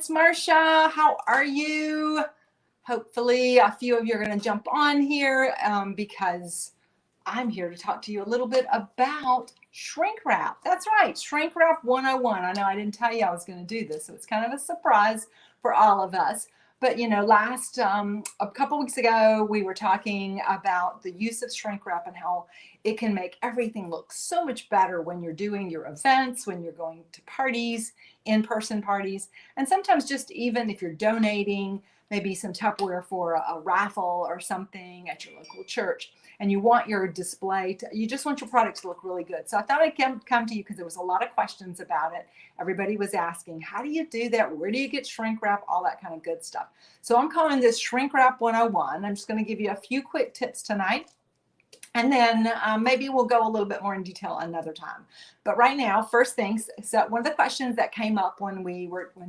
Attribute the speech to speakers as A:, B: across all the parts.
A: it's Marcia. How are you? Hopefully a few of you are going to jump on here because I'm here to talk to you a little bit about shrink wrap. That's right, shrink wrap 101. I know I didn't tell you I was going to do this, so it's kind of a surprise for all of us. But you know, a couple weeks ago, we were talking about the use of shrink wrap and how it can make everything look so much better when you're doing your events, when you're going to parties, in-person parties, and sometimes just even if you're donating maybe some Tupperware for a raffle or something at your local church, and you want your display you just want your product to look really good. So I thought I'd come to you because there was a lot of questions about it. Everybody was asking, how do you do that? Where do you get shrink wrap? All that kind of good stuff. So I'm calling this Shrink Wrap 101. I'm just going to give you a few quick tips tonight. And then maybe we'll go a little bit more in detail another time. But right now, first things, so one of the questions that came up when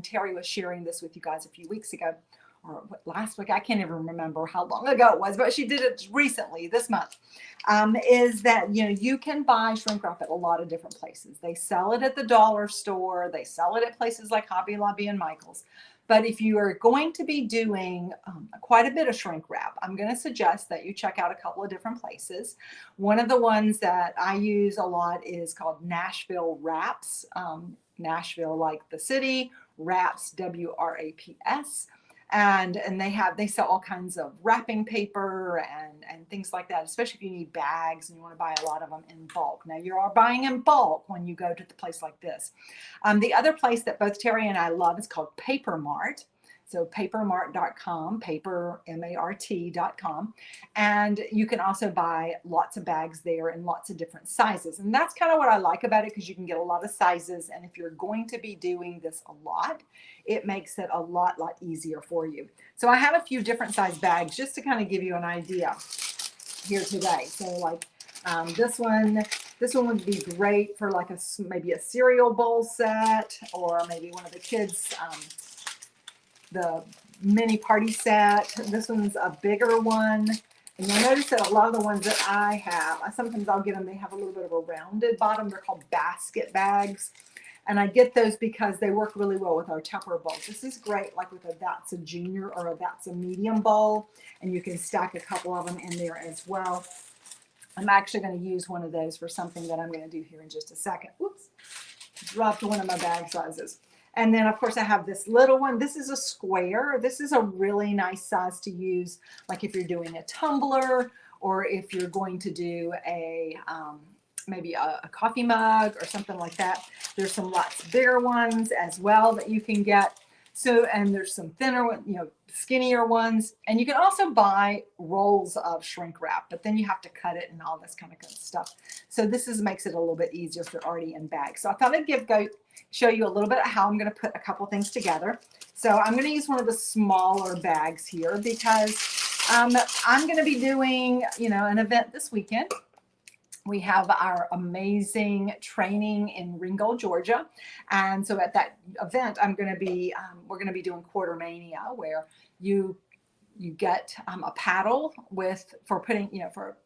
A: Terry was sharing this with you guys a few weeks ago, or last week, I can't even remember how long ago it was, but she did it recently, this month, is that, you know, you can buy shrink wrap at a lot of different places. They sell it at the dollar store. They sell it at places like Hobby Lobby and Michael's. But if you are going to be doing quite a bit of shrink wrap, I'm going to suggest that you check out a couple of different places. One of the ones that I use a lot is called Nashville Wraps. Nashville, like the city, Wraps, W-R-A-P-S. And they sell all kinds of wrapping paper and things like that, especially if you need bags and you want to buy a lot of them in bulk. Now, you are buying in bulk when you go to the place like this. The other place that both Terry and I love is called Paper Mart. So papermart.com, paper, M-A-R-T.com. And you can also buy lots of bags there in lots of different sizes. And that's kind of what I like about it, because you can get a lot of sizes. And if you're going to be doing this a lot, it makes it a lot easier for you. So I have a few different size bags just to kind of give you an idea here today. So like this one would be great for like maybe a cereal bowl set, or maybe one of the kids' the mini party set. This one's a bigger one. And you'll notice that a lot of the ones that I have, sometimes I'll get them, they have a little bit of a rounded bottom. They're called basket bags. And I get those because they work really well with our Tupperware bowls. This is great, like with That's a Junior or That's a Medium bowl. And you can stack a couple of them in there as well. I'm actually going to use one of those for something that I'm going to do here in just a second. Whoops, dropped one of my bag sizes. And then, of course, I have this little one. This is a square. This is a really nice size to use, like if you're doing a tumbler, or if you're going to do maybe a coffee mug or something like that. There's some lots bigger ones as well that you can get. So, and there's some thinner, skinnier ones. And you can also buy rolls of shrink wrap, but then you have to cut it and all this kind of good stuff. So this makes it a little bit easier if they're already in bags. So I thought I'd show you a little bit of how I'm going to put a couple things together. So I'm going to use one of the smaller bags here because I'm going to be doing, an event this weekend. We have our amazing training in Ringgold, Georgia. And so at that event, we're going to be doing Quarter Mania, where you get a paddle for putting,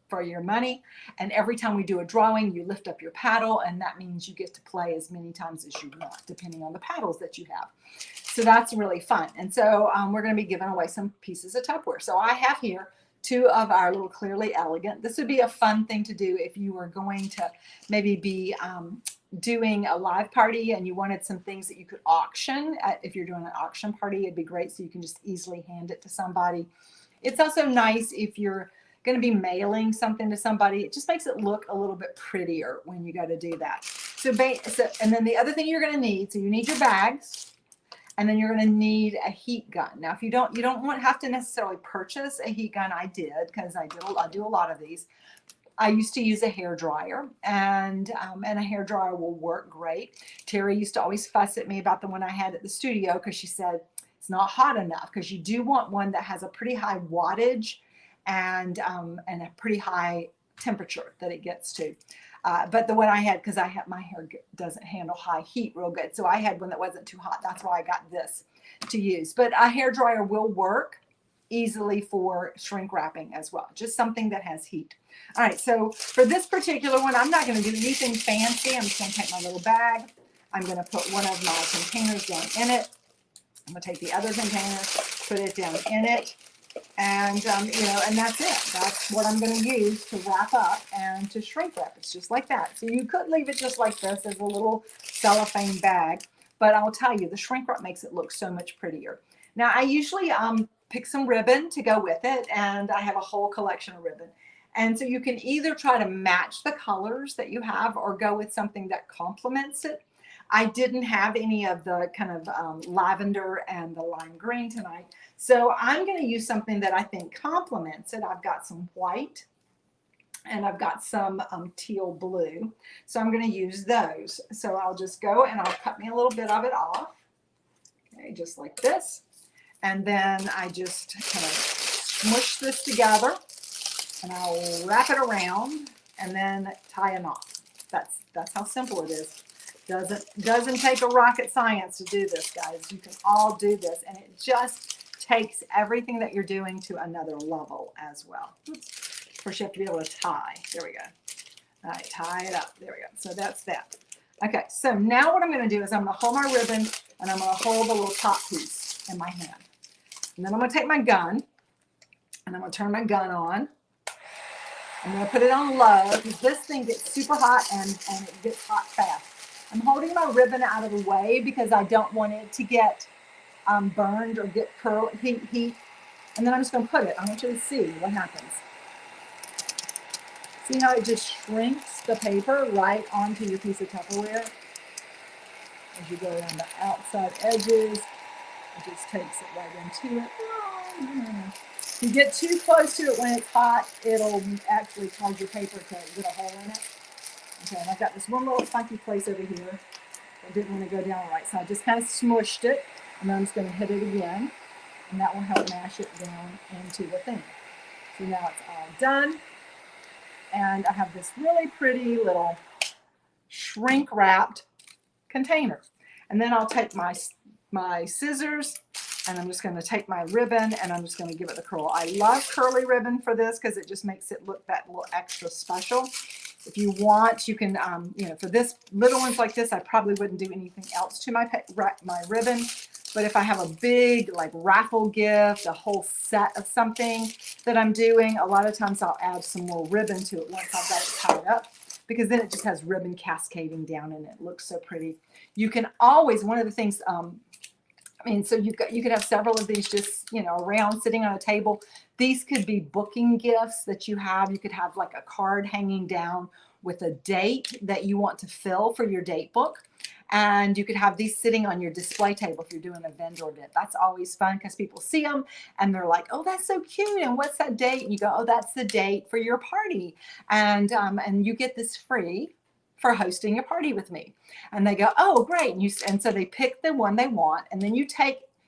A: for your money. And every time we do a drawing, you lift up your paddle, and that means you get to play as many times as you want, depending on the paddles that you have. So that's really fun. And so we're going to be giving away some pieces of Tupperware. So I have here 2 of our little Clearly Elegant. This would be a fun thing to do if you were going to maybe be doing a live party and you wanted some things that you could auction. If you're doing an auction party, it'd be great, so you can just easily hand it to somebody. It's also nice if you're going to be mailing something to somebody. It just makes it look a little bit prettier when you go to do that. And then the other thing you're going to need, so you need your bags. And then you're going to need a heat gun. Now, if you don't have to necessarily purchase a heat gun. I did, because I do a lot of these. I used to use a hair dryer, and a hair dryer will work great. Terry used to always fuss at me about the one I had at the studio, because she said it's not hot enough, because you do want one that has a pretty high wattage and a pretty high temperature that it gets to. But the one I had, because my hair doesn't handle high heat real good, so I had one that wasn't too hot. That's why I got this to use. But a hair dryer will work easily for shrink wrapping as well. Just something that has heat. All right, so for this particular one, I'm not going to do anything fancy. I'm just going to take my little bag. I'm going to put one of my containers down in it. I'm gonna take the other container, put it down in it, and you know, and that's it. That's what I'm gonna use to wrap up and to shrink wrap. It's just like that. So you could leave it just like this as a little cellophane bag, but I'll tell you, the shrink wrap makes it look so much prettier. Now I usually pick some ribbon to go with it, and I have a whole collection of ribbon. And so you can either try to match the colors that you have or go with something that complements it. I didn't have any of the kind of lavender and the lime green tonight. So I'm going to use something that I think complements it. I've got some white and I've got some teal blue. So I'm going to use those. So I'll just go and I'll cut me a little bit of it off. Okay, just like this. And then I just kind of smush this together and I'll wrap it around and then tie a knot. That's how simple it is. Doesn't take a rocket science to do this, guys. You can all do this, and it just takes everything that you're doing to another level as well. Oops. First, you have to be able to tie. There we go. All right, tie it up. There we go. So that's that. Okay, so now what I'm going to do is I'm going to hold my ribbon, and I'm going to hold the little top piece in my hand. And then I'm going to take my gun, and I'm going to turn my gun on. I'm going to put it on low because this thing gets super hot and it gets hot fast. I'm holding my ribbon out of the way because I don't want it to get burned or get heat. And then I'm just going to put it. I want you to see what happens. See how it just shrinks the paper right onto your piece of Tupperware? As you go around the outside edges, it just takes it right into it. If you get too close to it when it's hot, it'll actually cause your paper to get a hole in it. Okay, and I've got this one little funky place over here. I didn't want to go down right, so I just kind of smushed it, and then I'm just going to hit it again, and that will help mash it down into the thing. So now it's all done, and I have this really pretty little shrink-wrapped container. And then I'll take my scissors, and I'm just going to take my ribbon, and I'm just going to give it the curl. I love curly ribbon for this because it just makes it look that little extra special. If you want, you can, you know, for this little ones like this, I probably wouldn't do anything else to my ribbon. But if I have a big, like, raffle gift, a whole set of something that I'm doing, a lot of times I'll add some more ribbon to it once I've got it tied up, because then it just has ribbon cascading down and it looks so pretty. You can always, one of the things, I mean, so you could have several of these just, you know, around sitting on a table. These could be booking gifts that you have. You could have like a card hanging down with a date that you want to fill for your date book. And you could have these sitting on your display table if you're doing a vendor event. That's always fun because people see them and they're like, oh, that's so cute. And what's that date? And you go, oh, that's the date for your party. And you get this free for hosting a party with me. And they go, oh, great. And so they pick the one they want, and then you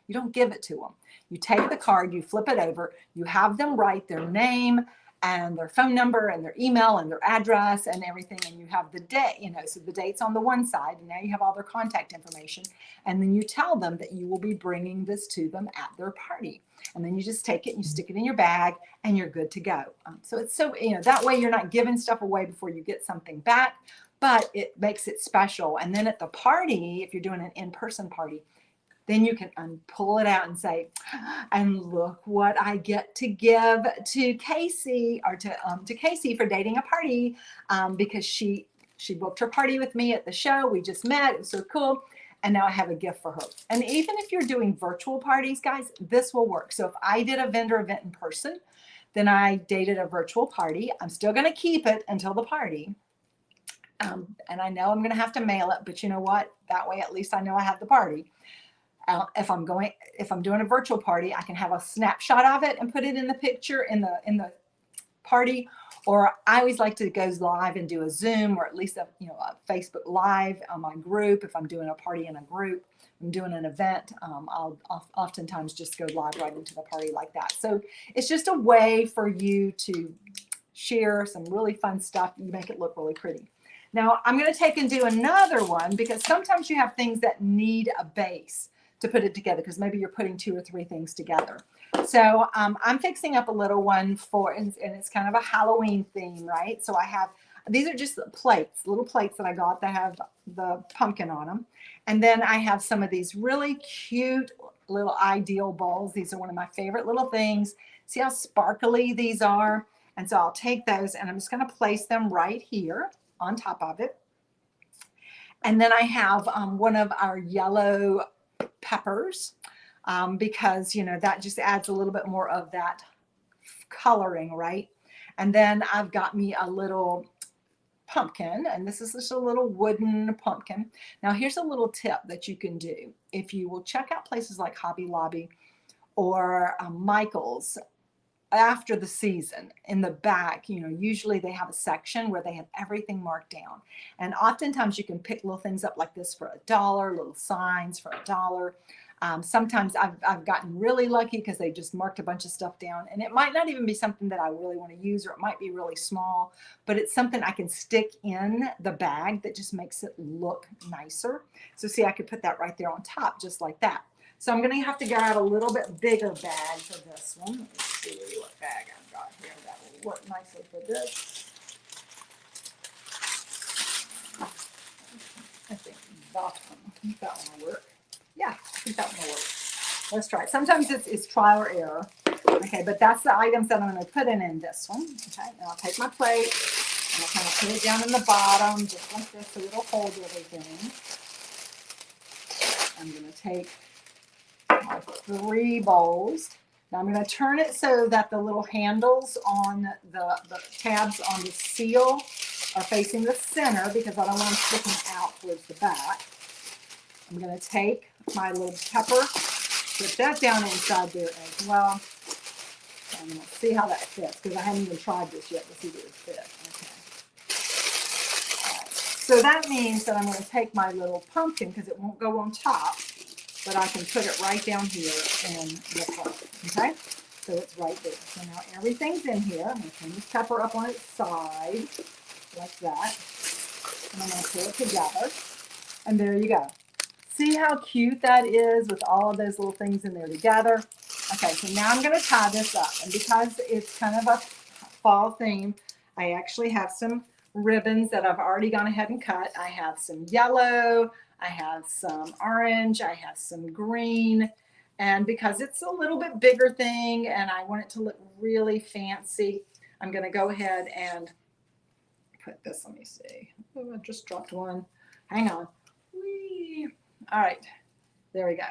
A: don't give it to them. You take the card, you flip it over, you have them write their name and their phone number and their email and their address and everything. And you have the day, you know, so the date's on the one side, and now you have all their contact information. And then you tell them that you will be bringing this to them at their party. And then you just take it and you stick it in your bag and you're good to go. So it's so, you know, that way you're not giving stuff away before you get something back, but it makes it special. And then at the party, if you're doing an in-person party, then you can pull it out and say, and look what I get to give to Casey, or to Casey for dating a party, because she booked her party with me at the show. We just met. It was so cool. And now I have a gift for her. And even if you're doing virtual parties, guys, this will work. So if I did a vendor event in person, then I dated a virtual party. I'm still going to keep it until the party. And I know I'm going to have to mail it, but you know what? That way, at least I know I have the party. If I'm doing a virtual party, I can have a snapshot of it and put it in the picture in the party. Or I always like to go live and do a Zoom, or at least a Facebook Live on my group. If I'm doing a party in a group, I'm doing an event, I'll oftentimes just go live right into the party like that. So it's just a way for you to share some really fun stuff. You make it look really pretty. Now I'm going to take and do another one, because sometimes you have things that need a base to put it together, because maybe you're putting 2 or 3 things together. So I'm fixing up a little one and it's kind of a Halloween theme, right? So I have, these are just plates, little plates that I got that have the pumpkin on them. And then I have some of these really cute little ideal bowls. These are one of my favorite little things. See how sparkly these are? And so I'll take those and I'm just going to place them right here on top of it. And then I have one of our yellow peppers because, you know, that just adds a little bit more of that coloring, right? And then I've got me a little pumpkin, and this is just a little wooden pumpkin. Now here's a little tip that you can do. If you will check out places like Hobby Lobby or Michael's after the season, in the back, you know, usually they have a section where they have everything marked down. And oftentimes you can pick little things up like this for $1, little signs for $1. Sometimes I've gotten really lucky because they just marked a bunch of stuff down, and it might not even be something that I really want to use, or it might be really small, but it's something I can stick in the bag that just makes it look nicer. So see, I could put that right there on top, just like that. So I'm going to have to get out a little bit bigger bag for this one. Let's see what bag I've got here that will work nicely for this. I think that one will work. Yeah, I think that one will work. Let's try it. Sometimes it's trial or error. Okay, but that's the items that I'm going to put in this one. Okay, and I'll take my plate and I'll kind of put it down in the bottom, just like this, so it'll hold everything. I'm going to take my 3 bowls. Now I'm going to turn it so that the little handles on the tabs on the seal are facing the center because I don't want them sticking out towards the back. I'm going to take my little pepper, put that down inside there as well. And we'll see how that fits because I haven't even tried this yet to see if it would fit. Okay. All right. So that means that I'm going to take my little pumpkin because it won't go on top, but I can put it right down here in the front. Okay. So it's right there. So now everything's in here. I'm going to turn this pepper up on its side like that. And I'm going to pull it together. And there you go. See how cute that is with all of those little things in there together? Okay, so now I'm going to tie this up. And because it's kind of a fall theme, I actually have some ribbons that I've already gone ahead and cut. I have some yellow, I have some orange, I have some green. And because it's a little bit bigger thing and I want it to look really fancy, I'm going to go ahead and put this, let me see. Oh, I just dropped one. Hang on. Whee. All right, there we go.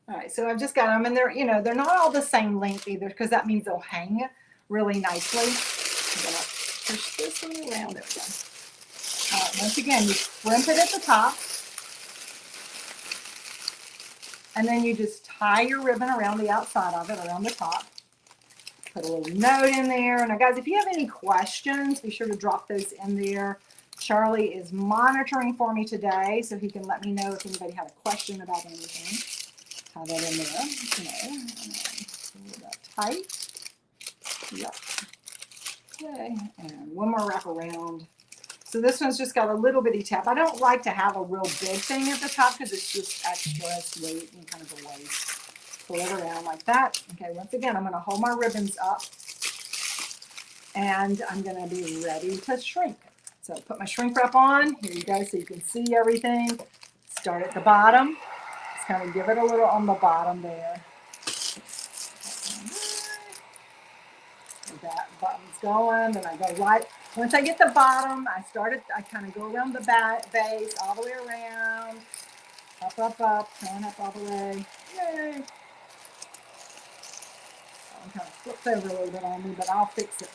A: All right, so I've just got them, and they're, you know, they're not all the same length either, because that means they'll hang really nicely. I'm gonna push this one around. There we go. All right, once again, you crimp it at the top, and then you just tie your ribbon around the outside of it, around the top. Put a little note in there. Now, guys, if you have any questions, be sure to drop those in there. Charlie is monitoring for me today, so he can let me know if anybody had a question about anything. Tie that in there. Okay. Pull that tight. Yep. Okay. And one more wrap around. So this one's just got a little bitty tab. I don't like to have a real big thing at the top because it's just extra weight and kind of a waste. Pull it around like that. Okay, once again, I'm going to hold my ribbons up and I'm going to be ready to shrink. So put my shrink wrap on. Here you go, so you can see everything. Start at the bottom. Just kind of give it a little on the bottom there. That button's going, then I go right. Once I get the bottom, I kind of go around the base all the way around. Up, up, up, turn up all the way. Yay. It kind of flips over a little bit on me, but I'll fix it.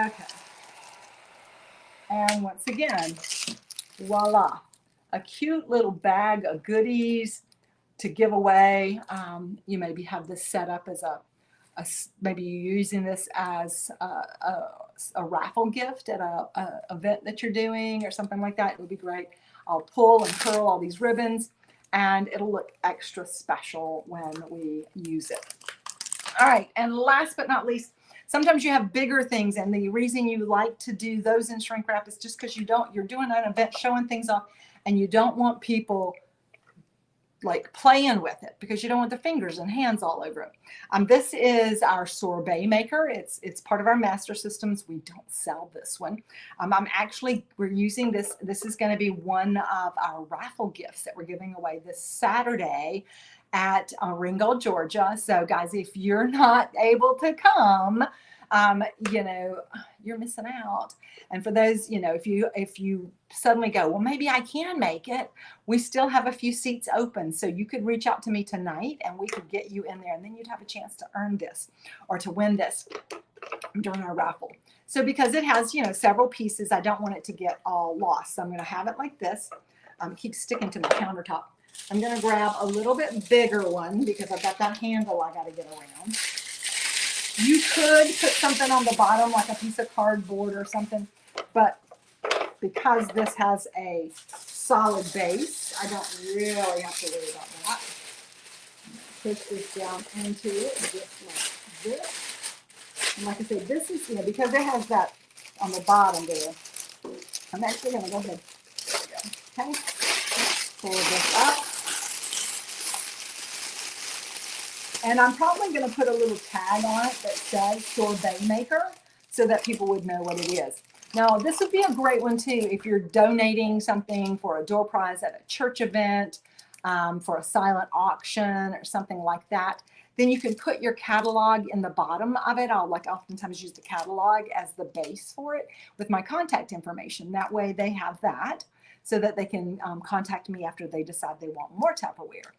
A: Okay. And once again, voila, a cute little bag of goodies to give away. You maybe have this set up as maybe you're using this as a raffle gift at a event that you're doing or something like that. It'll be great. I'll pull and curl all these ribbons and it'll look extra special when we use it. All right, and last but not least, sometimes you have bigger things, and the reason you like to do those in shrink wrap is just because you're doing an event showing things off and you don't want people like playing with it because you don't want the fingers and hands all over it. This is our sorbet maker. It's part of our master systems. We don't sell this one. We're using this. This is going to be one of our raffle gifts that we're giving away this Saturday at Ringgold, Georgia. So guys, if you're not able to come, you know, you're missing out. And for those, you know, if you suddenly go, well, maybe I can make it, we still have a few seats open. So you could reach out to me tonight and we could get you in there, and then you'd have a chance to earn this or to win this during our raffle. So because it has, you know, several pieces, I don't want it to get all lost. So I'm going to have it like this. Keep sticking to my countertop. I'm going to grab a little bit bigger one because I've got that handle I got to get around. You could put something on the bottom, like a piece of cardboard or something, but because this has a solid base, I don't really have to worry about that. Push this down into it just like this. And like I said, this is, you know, because it has that on the bottom there, I'm actually going to go ahead. There we go. Okay. Pull this up. And I'm probably going to put a little tag on it that says sorbet maker so that people would know what it is. Now, this would be a great one too if you're donating something for a door prize at a church event, for a silent auction or something like that. Then you can put your catalog in the bottom of it. I'll oftentimes use the catalog as the base for it with my contact information. That way they have that so that they can contact me after they decide they want more Tupperware.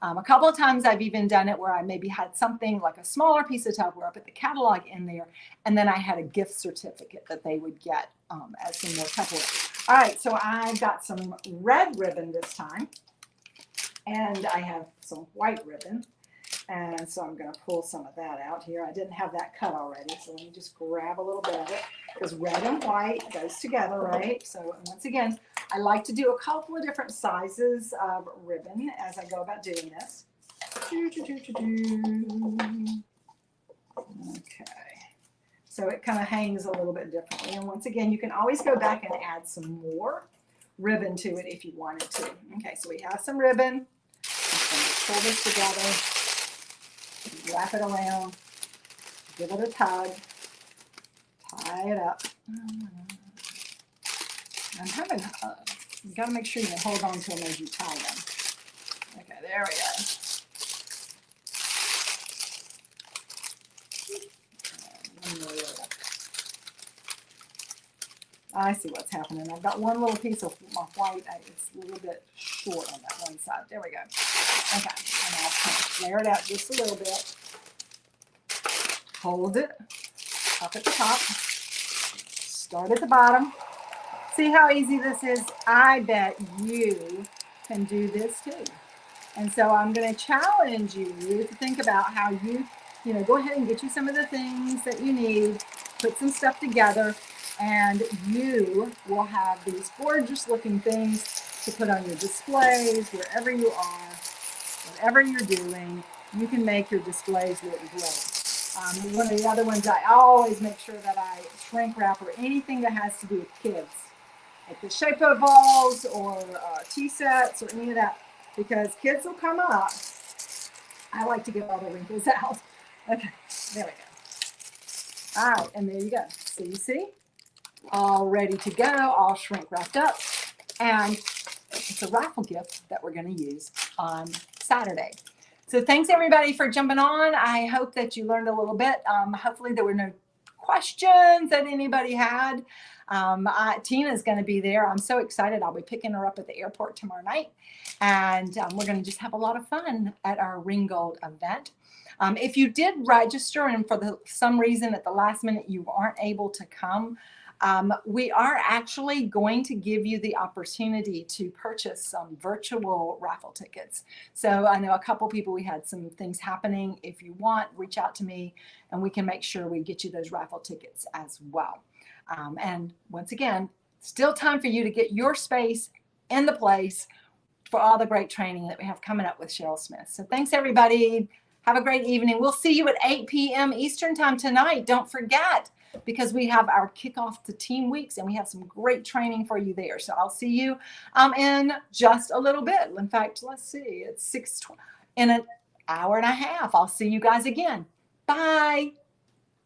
A: A couple of times I've even done it where I maybe had something like a smaller piece of Tupperware, I put the catalog in there, and then I had a gift certificate that they would get as some more Tupperware. All right, so I've got some red ribbon this time, and I have some white ribbon. And so I'm going to pull some of that out here. I didn't have that cut already, so let me just grab a little bit of it, because red and white goes together, right? So once again, I like to do a couple of different sizes of ribbon as I go about doing this. Okay, so it kind of hangs a little bit differently. And once again, you can always go back and add some more ribbon to it if you wanted to. Okay, so we have some ribbon. I'm going to pull this together. Wrap it around, give it a tug, tie it up. I'm having, you got to make sure you hold on to them as you tie them. Okay, there we go. I see what's happening. I've got one little piece of my white. It's a little bit short on that one side. There we go. Okay, and I'll kind of flare it out just a little bit. Hold it up at the top. Start at the bottom. See how easy this is? I bet you can do this too. And so I'm going to challenge you to think about how you go ahead and get you some of the things that you need, put some stuff together, and you will have these gorgeous looking things to put on your displays, wherever you are, whatever you're doing, you can make your displays look great. One of the other ones, I always make sure that I shrink wrap or anything that has to do with kids, like the Shape-Up balls or tea sets or any of that, because kids will come up. I like to get all the wrinkles out. Okay, there we go. All right, and there you go. So you see, all ready to go, all shrink wrapped up, and it's a raffle gift that we're going to use on Saturday. So thanks everybody for jumping on. I hope that you learned a little bit. Hopefully there were no questions that anybody had. Tina's going to be there. I'm so excited. I'll be picking her up at the airport tomorrow night. And we're going to just have a lot of fun at our Ringgold event. If you did register and for some reason at the last minute you aren't able to come, we are actually going to give you the opportunity to purchase some virtual raffle tickets. So I know a couple people, we had some things happening. If you want, reach out to me and we can make sure we get you those raffle tickets as well. And once again, still time for you to get your space in the place for all the great training that we have coming up with Cheryl Smith. So thanks everybody. Have a great evening. We'll see you at 8 p.m. Eastern time tonight. Don't forget, because we have our kickoff to Team Weeks and we have some great training for you there. So I'll see you in just a little bit. In fact, let's see, it's 6:20 in an hour and a half. I'll see you guys again. Bye.